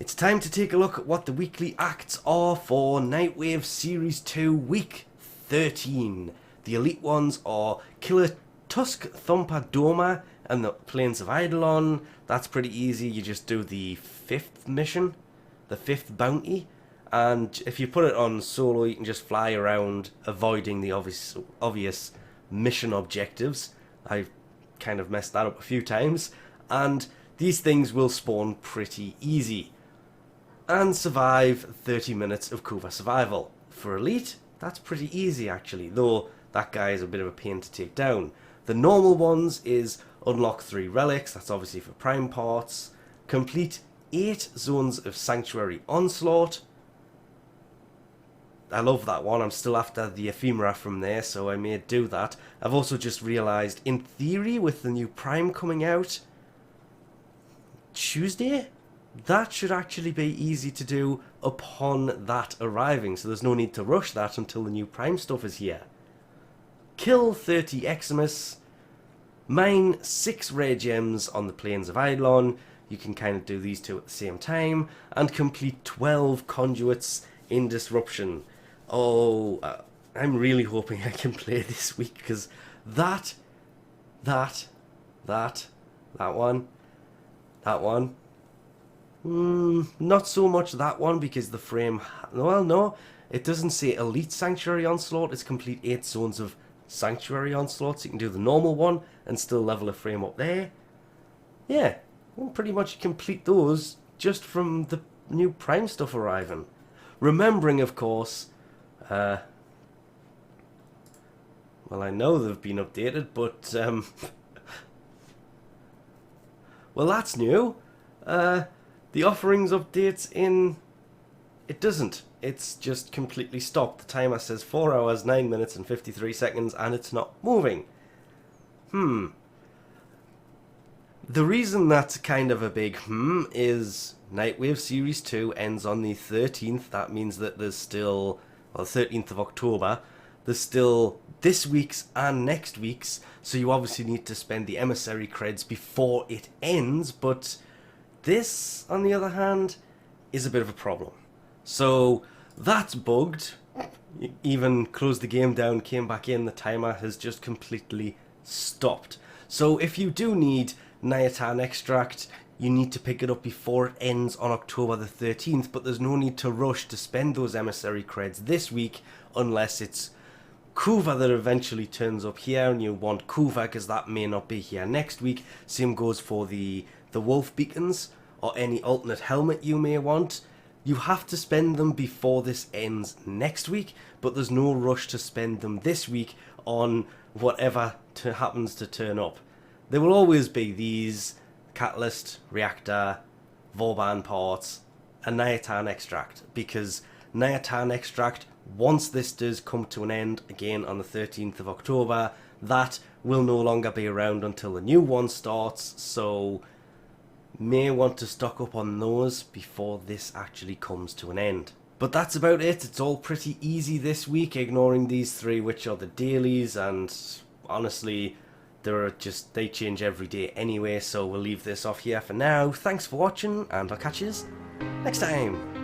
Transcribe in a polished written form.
It's time to take a look at what the weekly acts are for Nightwave Series 2 Week 13. The elite ones are Killer Tusk Thumper Doma and the Plains of Eidolon. That's pretty easy, you just do the 5th mission, the 5th bounty. And if you put it on solo, you can just fly around avoiding the obvious mission objectives. I've kind of messed that up a few times. And these things will spawn pretty easy and survive 30 minutes of Kuva survival. For Elite, that's pretty easy actually, though that guy is a bit of a pain to take down. The normal ones is unlock 3 relics, that's obviously for prime parts, complete 8 zones of Sanctuary Onslaught. I love that one. I'm still after the ephemera from there, so I may do that. I've also just realised, in theory, with the new Prime coming out Tuesday, that should actually be easy to do upon that arriving, so there's no need to rush that until the new Prime stuff is here. Kill 30 Eximus, mine 6 rare gems on the Plains of Eidolon. You can kind of do these two at the same time, and complete 12 conduits in Disruption. Oh, I'm really hoping I can play this week, because that one, not so much that one, because the frame, well, no, it doesn't say Elite Sanctuary Onslaught, it's complete 8 zones of Sanctuary Onslaught, so you can do the normal one and still level a frame up there. Yeah, you can pretty much complete those just from the new Prime stuff arriving. Remembering, of course, well, I know they've been updated, but, well, that's new. The offerings updates in... It doesn't. It's just completely stopped. The timer says 4 hours, 9 minutes and 53 seconds, and it's not moving. The reason that's kind of a big is Nightwave Series 2 ends on the 13th. That means that there's still, well, the 13th of October, there's still this week's and next week's, so you obviously need to spend the Emissary creds before it ends, but this, on the other hand, is a bit of a problem. So that's bugged. Even closed the game down, came back in, the timer has just completely stopped. So if you do need Nighttime Extract, you need to pick it up before it ends on October the 13th, but there's no need to rush to spend those Emissary creds this week unless it's Kuva that eventually turns up here and you want Kuva, because that may not be here next week. Same goes for the Wolf Beacons or any alternate helmet you may want. You have to spend them before this ends next week, but there's no rush to spend them this week on whatever happens to turn up. There will always be these Catalyst, Reactor, Vauban parts, and Nighttime Extract, because Nighttime Extract, once this does come to an end again on the 13th of October, that will no longer be around until the new one starts, so may want to stock up on those before this actually comes to an end. But that's about it. It's all pretty easy this week, ignoring these 3, which are the dailies, and honestly, they change every day anyway, so we'll leave this off here for now. Thanks for watching, and I'll catch you next time.